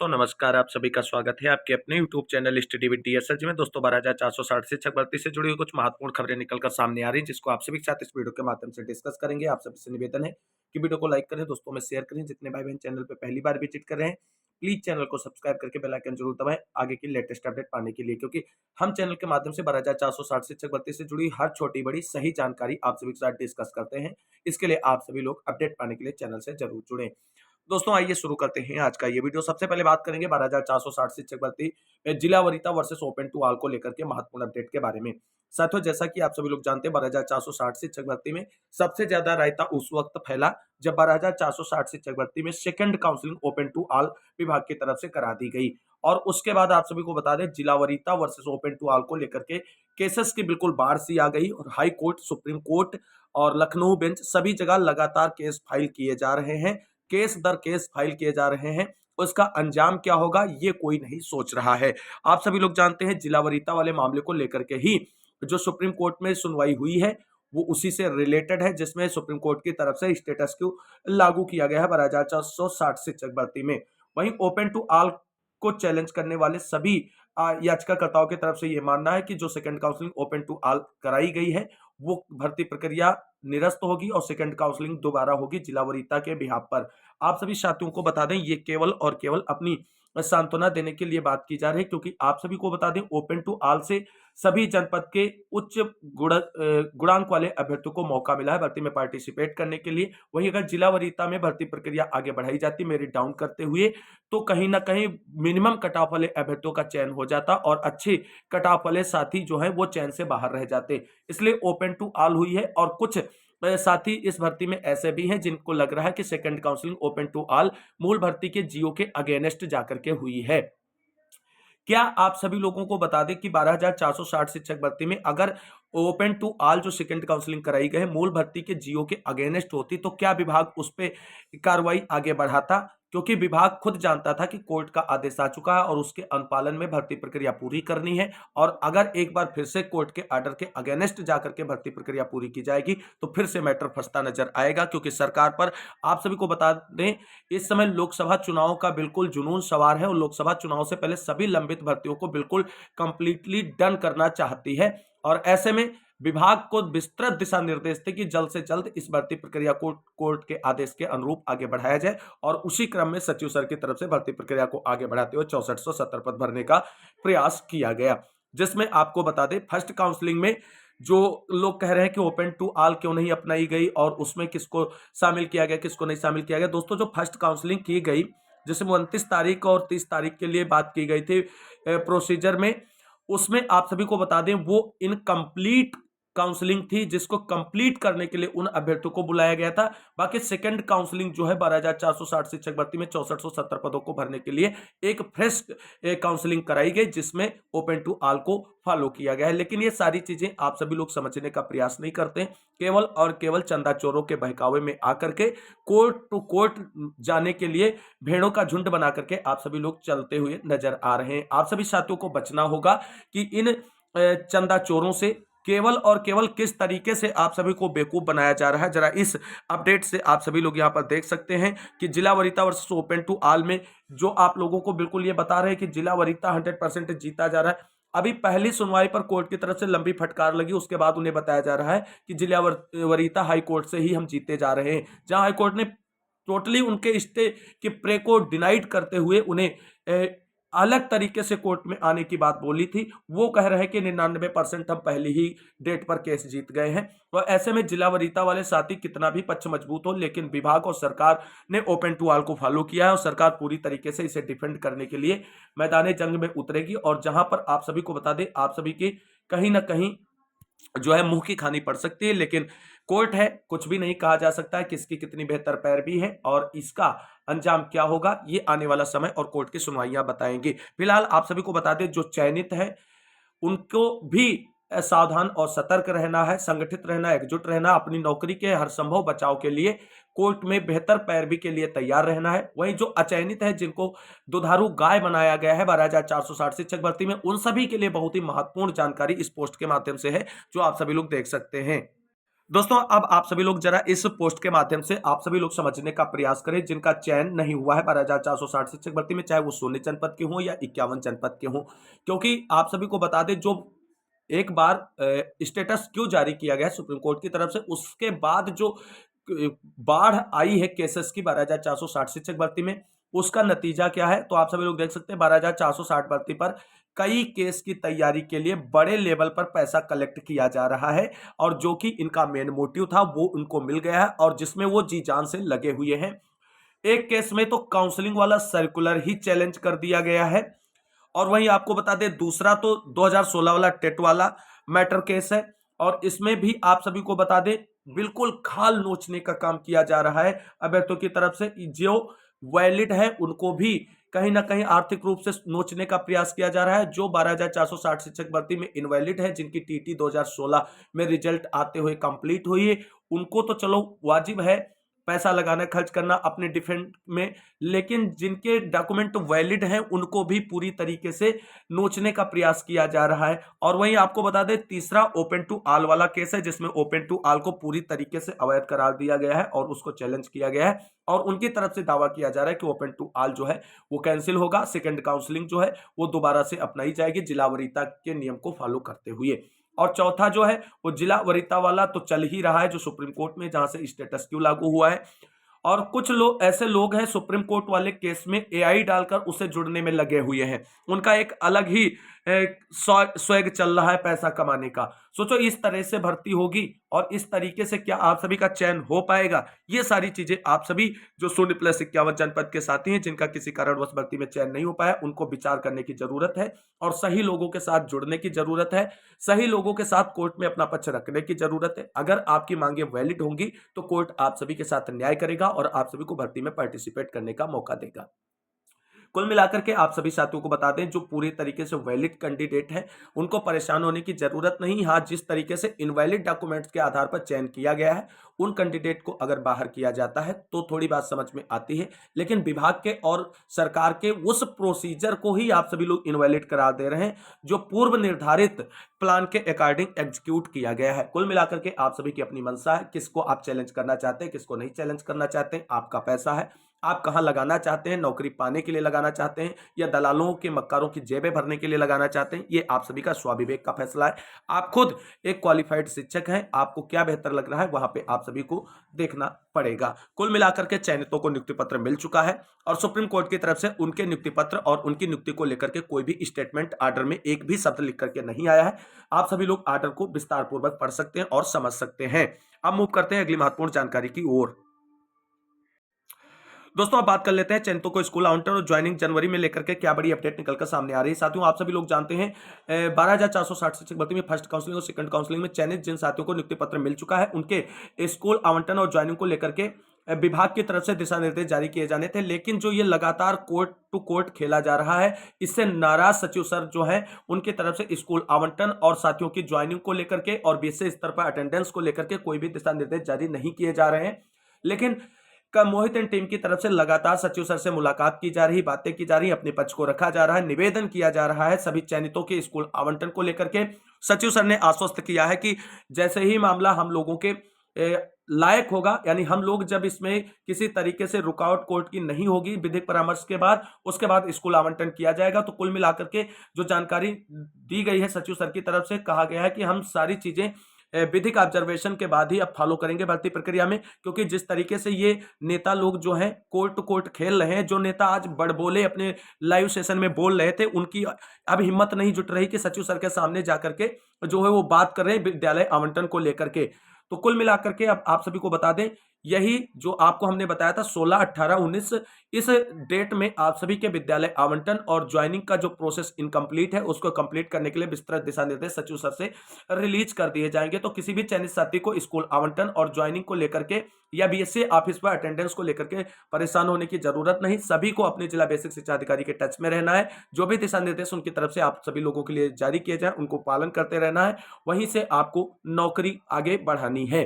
तो नमस्कार, आप सभी का स्वागत है आपके अपने YouTube channel study with DSH में। दोस्तों 12,460 शिक्षक भर्ती से जुड़ी हुई कुछ महत्वपूर्ण खबरें निकलकर सामने आ रही हैं, जिसको आप सभी के साथ इस वीडियो के माध्यम से डिस्कस करेंगे। आप सभी से निवेदन है कि वीडियो को लाइक करें, दोस्तों में शेयर करें। जितने भाई बहन चैनल पर पहली बार विजिट कर रहे हैं, प्लीज चैनल को सब्सक्राइब करके बेल आइकन जरूर दबाएं आगे की लेटेस्ट अपडेट पाने के लिए, क्योंकि हम चैनल के माध्यम से 12,460 शिक्षक भर्ती से जुड़ी हर छोटी बड़ी सही जानकारी आप सभी के साथ डिस्कस करते हैं। इसके लिए आप सभी लोग अपडेट पाने के लिए चैनल से जरूर जुड़ें। दोस्तों आइए शुरू करते हैं आज का ये वीडियो। सबसे पहले बात करेंगे 12,460 शिक्षक भर्ती जिला वरीयता वर्सेस ओपन टू ऑल को लेकर के महत्वपूर्ण अपडेट के बारे में। साथियों, जैसा कि आप सभी लोग जानते हैं, 12,460 शिक्षक भर्ती में सबसे ज्यादा रायता उस वक्त फैला जब 12,460 शिक्षक भर्ती में second counselling open to all विभाग की तरफ से करा दी गई। और उसके बाद आप सभी को बता दें, जिला वरीयता वर्सेस ओपन टू ऑल को लेकर के केसेस की बिल्कुल बाढ़ सी आ गई और हाई कोर्ट, सुप्रीम कोर्ट और लखनऊ बेंच सभी जगह लगातार केस फाइल किए जा रहे हैं। केस दर केस फाइल किए जा रहे हैं। उसका अंजाम क्या होगा ये कोई नहीं सोच रहा है। आप सभी लोग जानते हैं, जिला वरीयता वाले मामले को लेकर के ही जो सुप्रीम कोर्ट में सुनवाई हुई है वो उसी से रिलेटेड है, जिसमें सुप्रीम कोर्ट की तरफ से स्टेटस क्यू लागू किया गया है 12,460 शिक्षक भर्ती में। वहीं ओपन टू ऑल को चैलेंज करने वाले सभी याचिकाकर्ताओं की तरफ से ये मानना है कि जो second counselling open to all कराई गई है वो भर्ती प्रक्रिया निरस्त होगी और सेकंड काउंसलिंग दोबारा होगी जिला वरीयता के बिहाफ पर। आप सभी साथियों को बता दें, ये केवल और केवल अपनी सांत्वना देने के लिए बात की जा रही है, क्योंकि आप सभी को बता दें ओपन टू ऑल से सभी जनपद के उच्च गुणांक वाले अभ्यर्थियों को मौका मिला है भर्ती में पार्टिसिपेट करने के लिए। वहीं अगर जिला वरीयता में भर्ती प्रक्रिया आगे बढ़ाई जाती मेरिट डाउन करते हुए, तो कहीं ना कहीं मिनिमम कट ऑफ वाले अभ्यर्थियों का चयन हो जाता और अच्छे कट ऑफ वाले साथी जो है वो चयन से बाहर रह जाते। इसलिए ओपन टू ऑल हुई है। और कुछ साथी इस भर्ती में ऐसे भी हैं जिनको लग रहा है कि second counselling open to all मूल भर्ती के जीओ के अगेंस्ट जाकर के हुई है। क्या आप सभी लोगों को बता दें कि 12,460 शिक्षक भर्ती में अगर ओपन टू ऑल जो सेकंड काउंसलिंग कराई गई मूल भर्ती के जीओ के अगेंस्ट होती तो क्या विभाग उस पर कार्रवाई आगे बढ़ाता? क्योंकि विभाग खुद जानता था कि कोर्ट का आदेश आ चुका है और उसके अनुपालन में भर्ती प्रक्रिया पूरी करनी है। और अगर एक बार फिर से कोर्ट के आर्डर के अगेंस्ट जाकर के भर्ती प्रक्रिया पूरी की जाएगी तो फिर से मैटर फंसता नजर आएगा। क्योंकि सरकार पर आप सभी को बता दें, इस समय लोकसभा चुनाव का बिल्कुल जुनून सवार है और लोकसभा चुनाव से पहले सभी लंबित भर्तियों को बिल्कुल कंप्लीटली डन करना चाहती है। और ऐसे में विभाग को विस्तृत दिशा निर्देश थे कि जल्द से जल्द इस भर्ती प्रक्रिया को कोर्ट के आदेश के अनुरूप आगे बढ़ाया जाए। और उसी क्रम में सचिव सर की तरफ से भर्ती प्रक्रिया को आगे बढ़ाते हुए 6470 पद भरने का प्रयास किया गया। जिसमें आपको बता दें, फर्स्ट काउंसलिंग में जो लोग कह रहे हैं कि ओपन टू ऑल क्यों नहीं अपनाई गई और उसमें किसको शामिल किया गया किसको नहीं शामिल किया गया। दोस्तों, जो फर्स्ट काउंसलिंग की गई जिसमें 29 तारीख और 30 तारीख के लिए बात की गई थी प्रोसीजर में, उसमें आप सभी को बता दें वो इनकम्प्लीट काउंसलिंग थी, जिसको कंप्लीट करने के लिए उन अभ्यर्थियों को बुलाया गया था। बाकी सेकंड काउंसलिंग जो है 12,460 शिक्षक भर्ती में 6470 पदों को भरने के लिए एक फ्रेश काउंसलिंग कराई गई, जिसमें ओपन टू ऑल को फॉलो किया गया है। लेकिन ये सारी चीजें आप सभी लोग समझने का प्रयास नहीं करते, केवल और केवल चंदा चोरों के बहकावे में आकर के कोर्ट टू कोर्ट जाने के लिए भेड़ों का झुंड बना करके आप सभी लोग चलते हुए नजर आ रहे हैं। आप सभी साथियों को बचना होगा कि इन चंदा चोरों से केवल और केवल किस तरीके से आप सभी को बेवकूफ बनाया जा रहा है। जरा इस अपडेट से आप सभी लोग यहां पर देख सकते हैं कि जिला वरीयता वर्सेस ओपन टू ऑल में जो आप लोगों को बिल्कुल ये बता रहे हैं कि जिला वरीयता 100% जीता जा रहा है। अभी पहली सुनवाई पर कोर्ट की तरफ से लंबी फटकार लगी, उसके बाद उन्हें बताया जा रहा है कि जिला वरीयता हाई कोर्ट से ही हम जीते जा रहे हैं, जहां हाई कोर्ट ने टोटली उनके स्टे की प्रे को डिनाइड करते हुए उन्हें अलग तरीके से कोर्ट में आने की बात बोली थी। वो कह रहे हैं कि 99% हम पहली ही डेट पर केस जीत गए हैं। तो ऐसे में जिला वरीयता वाले साथी कितना भी पक्ष मजबूत हो, लेकिन विभाग और सरकार ने ओपन टू ऑल को फॉलो किया है और सरकार पूरी तरीके से इसे डिफेंड करने के लिए मैदान जंग में उतरेगी। और जहां पर आप सभी को बता दें, आप सभी की कहीं ना कहीं जो है मुंह की खानी पड़ सकती है, लेकिन कोर्ट है, कुछ भी नहीं कहा जा सकता है किसकी कितनी बेहतर पैरवी है और इसका अंजाम क्या होगा ये आने वाला समय और कोर्ट की सुनवाइयां बताएंगे। फिलहाल आप सभी को बता दें, जो चयनित है उनको भी सावधान और सतर्क रहना है, संगठित रहना, एकजुट रहना, अपनी नौकरी के हर संभव बचाव के लिए कोर्ट में बेहतर पैरवी के लिए तैयार रहना है। वहीं जो अचयनित है, जिनको दुधारू गाय बनाया गया है 12,460 शिक्षक भर्ती में, उन सभी के लिए बहुत ही महत्वपूर्ण जानकारी इस पोस्ट के माध्यम से है, जो आप सभी लोग देख सकते हैं। दोस्तों अब आप सभी लोग जरा इस पोस्ट के माध्यम से आप सभी लोग समझने का प्रयास करें जिनका चयन नहीं हुआ है 12,460 शिक्षक भर्ती में, चाहे वो 16 जनपद के हों या 51 जनपद के हों। क्योंकि आप सभी को बता दें, जो एक बार स्टेटस क्यों जारी किया गया है सुप्रीम कोर्ट की तरफ से, उसके बाद जो बाढ़ आई है केसेस की 12,460 शिक्षक भर्ती में, उसका नतीजा क्या है तो आप सभी लोग देख सकते हैं। 12,460 भर्ती पर कई केस की तैयारी के लिए बड़े लेवल पर पैसा कलेक्ट किया जा रहा है, और जो कि इनका मेन मोटिव था वो उनको मिल गया है, और जिसमें वो जी जान से लगे हुए हैं। एक केस में तो काउंसलिंग वाला सर्कुलर ही चैलेंज कर दिया गया है, और वहीं आपको बता दें दूसरा तो 2016 वाला टेट वाला मैटर केस है, और इसमें भी आप सभी को बता दें बिल्कुल खाल नोचने का काम किया जा रहा है अभ्यर्थियों की तरफ से। जो वैलिड है उनको भी कहीं ना कहीं आर्थिक रूप से नोचने का प्रयास किया जा रहा है। जो 12,460 शिक्षक भर्ती में इनवैलिड है, जिनकी टीटी 2016 में रिजल्ट आते हुए कंप्लीट हुई है, उनको तो चलो वाजिब है पैसा लगाना, खर्च करना अपने डिफेंस में, लेकिन जिनके डॉक्यूमेंट वैलिड हैं उनको भी पूरी तरीके से नोचने का प्रयास किया जा रहा है। और वहीं आपको बता दें तीसरा ओपन टू ऑल वाला केस है, जिसमें ओपन टू ऑल को पूरी तरीके से अवैध करार दिया गया है और उसको चैलेंज किया गया है, और उनकी तरफ से दावा किया जा रहा है कि ओपन टू ऑल जो है वो कैंसिल होगा। सेकंड काउंसलिंग जो है वो दोबारा से अपनाई जाएगी जिला वरीयता के नियम को फॉलो करते हुए। और चौथा जो है वो जिला वरीयता वाला तो चल ही रहा है, जो सुप्रीम कोर्ट में, जहां से स्टेटस क्यों लागू हुआ है। और कुछ लोग ऐसे लोग हैं सुप्रीम कोर्ट वाले केस में एआई डालकर उसे जुड़ने में लगे हुए हैं। उनका एक अलग ही स्वैग चल रहा है पैसा कमाने का। सोचो इस तरह से भर्ती होगी और इस तरीके से क्या आप सभी का चयन हो पाएगा? ये सारी चीजें आप सभी जो 0+51 जनपद के साथी हैं जिनका किसी कारणवश भर्ती में चयन नहीं हो पाया, उनको विचार करने की जरूरत है और सही लोगों के साथ जुड़ने की जरूरत है। सही लोगों के साथ कोर्ट में अपना पक्ष रखने की जरूरत है। अगर आपकी मांगे वैलिड होंगी तो कोर्ट आप सभी के साथ न्याय करेगा और आप सभी को भर्ती में पार्टिसिपेट करने का मौका देगा। कुल मिलाकर के आप सभी साथियों को बता दें, जो पूरी तरीके से वैलिड कैंडिडेट हैं उनको परेशान होने की जरूरत नहीं। हाँ, जिस तरीके से इनवैलिड डॉक्यूमेंट्स के आधार पर चयन किया गया है, उन कैंडिडेट को अगर बाहर किया जाता है तो थोड़ी बात समझ में आती है, लेकिन विभाग के और सरकार के उस प्रोसीजर को ही आप सभी लोग इनवैलिड करार दे रहे हैं जो पूर्व निर्धारित प्लान के अकॉर्डिंग एग्जीक्यूट किया गया है। कुल मिलाकर के आप सभी की अपनी मंशा है, किसको आप चैलेंज करना चाहते हैं, किसको नहीं चैलेंज करना चाहते हैं, आपका पैसा है, आप कहां लगाना चाहते हैं, नौकरी पाने के लिए लगाना चाहते हैं या दलालों के मक्कारों की जेबें भरने के लिए लगाना चाहते हैं, ये आप सभी का स्वाभिवेक का फैसला है। आप खुद एक क्वालिफाइड शिक्षक हैं, आपको क्या बेहतर लग रहा है वहां पे आप सभी को देखना पड़ेगा। कुल मिलाकर के चयनितों को नियुक्ति पत्र मिल चुका है और सुप्रीम कोर्ट की तरफ से उनके नियुक्ति पत्र और उनकी नियुक्ति को लेकर के कोई भी स्टेटमेंट आर्डर में एक भी शब्द लिख करके नहीं आया है। आप सभी लोग आर्डर को विस्तार पूर्वक पढ़ सकते हैं और समझ सकते हैं। अब मूव करते हैं अगली महत्वपूर्ण जानकारी की ओर। दोस्तों अब बात कर लेते हैं चयनितों को स्कूल आवंटन और ज्वाइनिंग जनवरी में लेकर के क्या बड़ी अपडेट निकलकर सामने आ रही है। साथियों आप सभी लोग जानते हैं 12,460 शिक्षक भर्ती में फर्स्ट काउंसलिंग और सेकंड काउंसलिंग में चयनित जिन साथियों को नियुक्ति पत्र मिल चुका है, उनके स्कूल आवंटन और ज्वाइनिंग को लेकर के विभाग की तरफ से दिशा निर्देश जारी किए जाने थे, लेकिन जो ये लगातार कोर्ट टू कोर्ट खेला जा रहा है, इससे नाराज सचिव सर जो है उनकी तरफ से स्कूल आवंटन और साथियों की ज्वाइनिंग को लेकर के और बीसीए स्तर पर अटेंडेंस को लेकर के कोई भी दिशा निर्देश जारी नहीं किए जा रहे हैं। लेकिन का मोहित एंड टीम की तरफ से लगातार सचिव सर से मुलाकात की जा रही, बातें की जा रही, अपने पक्ष को रखा जा रहा है, निवेदन किया जा रहा है सभी चयनितों के स्कूल आवंटन को लेकर के। सचिव सर ने आश्वस्त किया है कि जैसे ही मामला हम लोगों के लायक होगा, यानी हम लोग जब इसमें किसी तरीके से रुकावट कोर्ट की नहीं होगी विधिक परामर्श के बाद, उसके बाद स्कूल आवंटन किया जाएगा। तो कुल मिलाकर के जो जानकारी दी गई है सचिव सर की तरफ से, कहा गया है कि हम सारी चीजें विधिक ऑब्जर्वेशन के बाद ही अब फॉलो करेंगे भर्ती प्रक्रिया में, क्योंकि जिस तरीके से ये नेता लोग जो हैं कोर्ट टू कोर्ट खेल रहे हैं, जो नेता आज बड़बोले अपने लाइव सेशन में बोल रहे थे, उनकी अब हिम्मत नहीं जुट रही कि सचिव सर के सामने जाकर के जो है वो बात कर रहे हैं विद्यालय आवंटन को लेकर के। तो कुल मिलाकर के अब आप सभी को बता दें, यही जो आपको हमने बताया था 16, 18, 19 इस डेट में आप सभी के विद्यालय आवंटन और ज्वाइनिंग का जो प्रोसेस इनकम्प्लीट है उसको कंप्लीट करने के लिए विस्तृत दिशा निर्देश सचिव सर से रिलीज कर दिए जाएंगे। तो किसी भी चयनित साथी को स्कूल आवंटन और ज्वाइनिंग को लेकर के या बीएससी ऑफिस पर अटेंडेंस को लेकर के परेशान होने की जरूरत नहीं। सभी को अपने जिला बेसिक शिक्षा अधिकारी के टच में रहना है। जो भी दिशा निर्देश उनकी तरफ से आप सभी लोगों के लिए जारी किए जाए उनको पालन करते रहना है, वहीं से आपको नौकरी आगे बढ़ानी है।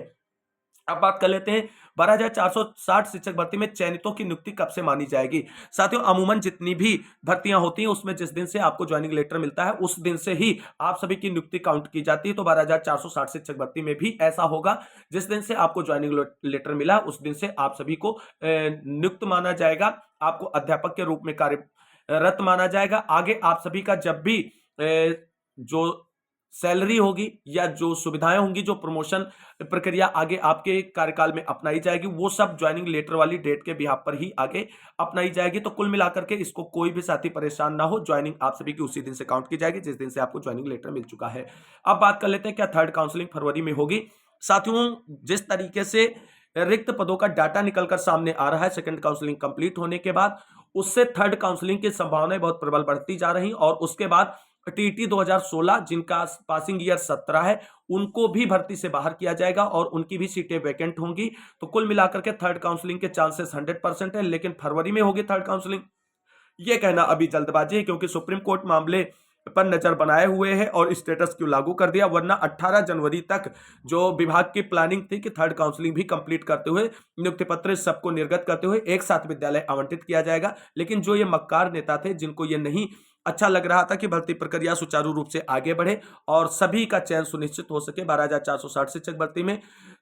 अब बात कर लेते हैं 12,460 शिक्षक भर्ती में चयनितों की नियुक्ति कब से मानी जाएगी। साथियों, अमूमन जितनी भी भर्तियां होती हैं उसमें जिस दिन से आपको ज्वाइनिंग लेटर मिलता है उस दिन से ही आप सभी की नियुक्ति काउंट की जाती है। तो 12,460 शिक्षक भर्ती में भी ऐसा होगा, जिस दिन से आपको ज्वाइनिंग लेटर मिला उस दिन से आप सभी को नियुक्त माना जाएगा, आपको अध्यापक के रूप में कार्यरत माना जाएगा। आगे आप सभी का जब भी जो सैलरी होगी या जो सुविधाएं होंगी, जो प्रमोशन प्रक्रिया आगे आपके कार्यकाल में अपनाई जाएगी, वो सब ज्वाइनिंग लेटर वाली डेट के बिहाफ पर ही आगे अपनाई जाएगी। तो कुल मिलाकर के इसको कोई भी साथी परेशान ना हो, ज्वाइनिंग आप सभी की उसी दिन से काउंट की जाएगी जिस दिन से आपको ज्वाइनिंग लेटर मिल चुका है। अब बात कर लेते हैं क्या थर्ड काउंसलिंग फरवरी में होगी। साथियों, जिस तरीके से रिक्त पदों का डाटा निकलकर सामने आ रहा है सेकंड काउंसलिंग कंप्लीट होने के बाद, उससे थर्ड काउंसलिंग की संभावनाएं बहुत प्रबल बढ़ती जा रही और उसके बाद टीटी 2016 जिनका पासिंग ईयर 17 है उनको भी भर्ती से बाहर किया जाएगा और उनकी भी सीटें वैकेंट होंगी। तो कुल मिलाकर के थर्ड काउंसलिंग के चांसेस 100% है, लेकिन फरवरी में होगी थर्ड काउंसलिंग ये कहना अभी जल्दबाजी है, क्योंकि सुप्रीम कोर्ट मामले पर नजर बनाए हुए है और स्टेटस क्यों लागू कर दिया, वरना 18 जनवरी तक जो विभाग की प्लानिंग थी कि थर्ड काउंसलिंग भी कंप्लीट करते हुए नियुक्ति पत्र सबको निर्गत करते हुए एक साथ विद्यालय आवंटित किया जाएगा। लेकिन जो ये मक्कार नेता थे जिनको ये नहीं अच्छा लग रहा था कि भर्ती प्रक्रिया सुचारू रूप से आगे बढ़े और सभी का चयन सुनिश्चित हो सके 12,460 शिक्षक भर्ती में,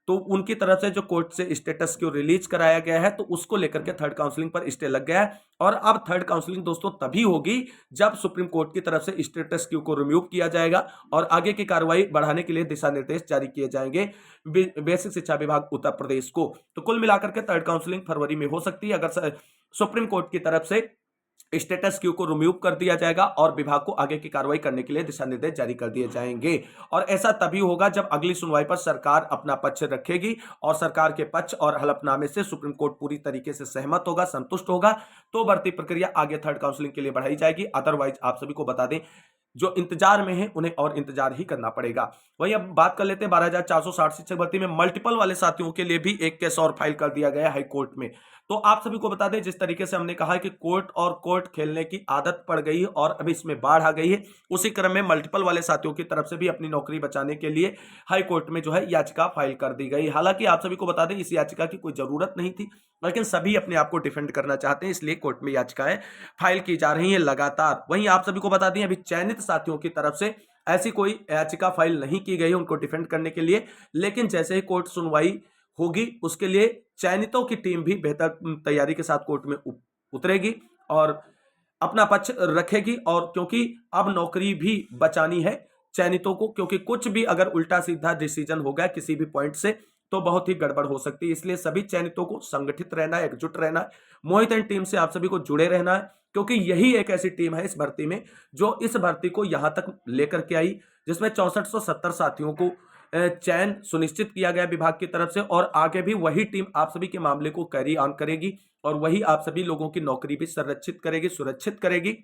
तो उनकी तरफ से जो कोर्ट से स्टेटस क्यों रिलीज कराया गया है तो उसको लेकर के थर्ड काउंसलिंग पर स्टे लग गया है। और अब थर्ड काउंसलिंग दोस्तों तभी होगी जब सुप्रीम कोर्ट की तरफ से स्टेटस क्यू को रिमूव किया जाएगा और आगे की कार्रवाई बढ़ाने के लिए दिशा निर्देश जारी किए जाएंगे बेसिक शिक्षा विभाग उत्तर प्रदेश को। तो कुल मिलाकर के थर्ड काउंसलिंग फरवरी में हो सकती है अगर सुप्रीम कोर्ट की तरफ से स्टेटस क्यू को रिमूव कर दिया जाएगा और विभाग को आगे की कार्रवाई करने के लिए दिशा निर्देश जारी कर दिए जाएंगे। और ऐसा तभी होगा जब अगली सुनवाई पर सरकार अपना पक्ष रखेगी और सरकार के पक्ष और हलफनामे से सुप्रीम कोर्ट पूरी तरीके से सहमत होगा, संतुष्ट होगा, तो भर्ती प्रक्रिया आगे थर्ड काउंसलिंग के लिए बढ़ाई जाएगी। अदरवाइज आप सभी को बता दें जो इंतजार में है उन्हें और इंतजार ही करना पड़ेगा। वही अब बात कर लेते हैं 12,460 शिक्षक भर्ती में मल्टीपल वाले साथियों के लिए भी एक केस और फाइल कर दिया गया हाई कोर्ट में। तो आप सभी को बता दें जिस तरीके से हमने कहा कि कोर्ट और कोर्ट खेलने की आदत पड़ गई है और अभी इसमें बाढ़ आ गई है, उसी क्रम में मल्टीपल वाले साथियों की तरफ से भी अपनी नौकरी बचाने के लिए हाई कोर्ट में जो है याचिका फाइल कर दी गई। हालांकि आप सभी को बता दें इस याचिका की कोई जरूरत नहीं थी, लेकिन सभी अपने आप को डिफेंड करना चाहते हैं, इसलिए कोर्ट में याचिकाएं फाइल की जा रही हैं लगातार। वहीं आप सभी को बता दें अभी चयनित साथियों की तरफ से ऐसी कोई याचिका फाइल नहीं की गई है उनको डिफेंड करने के लिए, लेकिन जैसे ही कोर्ट सुनवाई होगी उसके लिए चयनितों की टीम भी बेहतर तैयारी के साथ कोर्ट में उतरेगी और अपना पक्ष रखेगी। और क्योंकि अब नौकरी भी बचानी है चयनितों को, क्योंकि कुछ भी अगर उल्टा सीधा डिसीजन हो गया किसी भी पॉइंट से तो बहुत ही गड़बड़ हो सकती है, इसलिए सभी चयनितों को संगठित रहना है, एकजुट रहना है, मोहित एंड टीम से आप सभी को जुड़े रहना है, क्योंकि यही एक ऐसी टीम है इस भर्ती में जो इस भर्ती को यहां तक लेकर के आई जिसमें 6470 साथियों को चयन सुनिश्चित किया गया विभाग की तरफ से और आगे भी वही टीम आप सभी के मामले को कैरी ऑन करेगी और वही आप सभी लोगों की नौकरी भी संरक्षित करेगी, सुरक्षित करेगी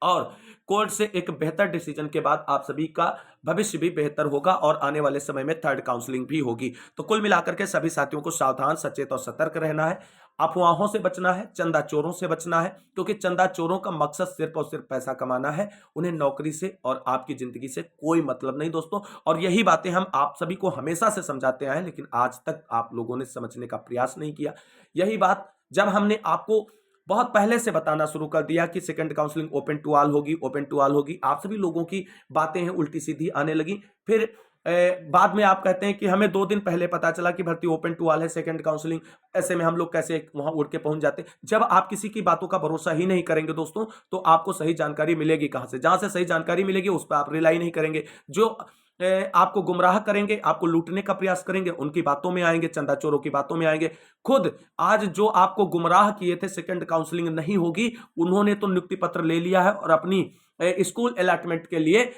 और कोर्ट से एक बेहतर डिसीजन के बाद आप सभी का भविष्य भी बेहतर होगा और आने वाले समय में थर्ड काउंसलिंग भी होगी। तो कुल मिलाकर के सभी साथियों को सावधान, सचेत और सतर्क रहना है, अफवाहों से बचना है, चंदा चोरों से बचना है, क्योंकि चंदा चोरों का मकसद सिर्फ और सिर्फ पैसा कमाना है, उन्हें नौकरी से और आपकी जिंदगी से कोई मतलब नहीं दोस्तों। और यही बातें हम आप सभी को हमेशा से समझाते आए, लेकिन आज तक आप लोगों ने समझने का प्रयास नहीं किया। यही बात जब हमने आपको बहुत पहले से बताना शुरू कर दिया कि second counselling open to all होगी, ओपन टू ऑल होगी, आप सभी लोगों की बातें हैं उल्टी सीधी आने लगी। फिर बाद में आप कहते हैं कि हमें 2 दिन पहले पता चला कि भर्ती ओपन टू ऑल है सेकंड काउंसलिंग, ऐसे में हम लोग कैसे वहां उड़ के पहुंच जाते। जब आप किसी की बातों का भरोसा ही नहीं करेंगे दोस्तों तो आपको सही जानकारी मिलेगी कहां से, जहां से सही जानकारी मिलेगी उस पर आप रिलाई नहीं करेंगे। जो आपको गुमराह करेंगे, आपको लूटने का प्रयास करेंगे, उनकी बातों में आएंगे, चंदा चोरों की बातों में आएंगे। खुद आज जो आपको गुमराह किए थे सेकंड काउंसलिंग नहीं होगी, उन्होंने तो नियुक्ति पत्र ले लिया है और अपनी स्कूल अलॉटमेंट के लिए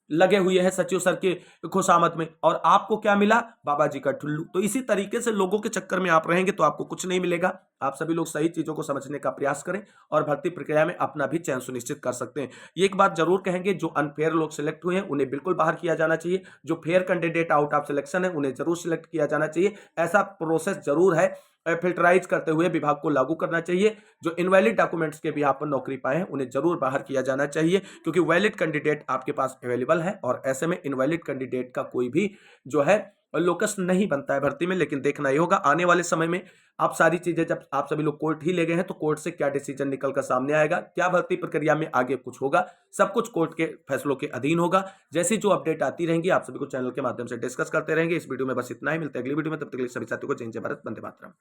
लगे हुए हैं सचिव सर के खुशामद में, और आपको क्या मिला, बाबा जी का ठुल्लू। तो इसी तरीके से लोगों के चक्कर में आप रहेंगे तो आपको कुछ नहीं मिलेगा। आप सभी लोग सही चीजों को समझने का प्रयास करें और भर्ती प्रक्रिया में अपना भी चयन सुनिश्चित कर सकते हैं। ये एक बात जरूर कहेंगे, जो अनफेयर लोग सिलेक्ट हुए हैं उन्हें बिल्कुल बाहर किया जाना चाहिए, जो fair candidate out of selection है उन्हें जरूर सिलेक्ट किया जाना चाहिए। ऐसा प्रोसेस जरूर है, फिल्टराइज करते हुए विभाग को लागू करना चाहिए। जो इनवैलिड डॉक्यूमेंट्स के बिहाफ पर नौकरी पाए हैं उन्हें जरूर बाहर किया जाना चाहिए, क्योंकि वैलिड कैंडिडेट आपके पास अवेलेबल है और ऐसे में इनवैलिड कैंडिडेट का कोई भी जो है और लोकस नहीं बनता है भर्ती में, लेकिन देखना ही होगा आने वाले समय में। आप सारी चीजें जब आप सभी लोग कोर्ट ही ले गए हैं तो कोर्ट से क्या डिसीजन निकल कर सामने आएगा, क्या भर्ती प्रक्रिया में आगे कुछ होगा, सब कुछ कोर्ट के फैसलों के अधीन होगा। जैसी जो अपडेट आती रहेंगी आप सभी को चैनल के माध्यम से डिस्कस करते रहेंगे। इस वीडियो में बस इतना ही, मिलते हैं अगली वीडियो में, तब तक के लिए सभी साथियों को जय हिंद, जय भारत, वंदे मातरम।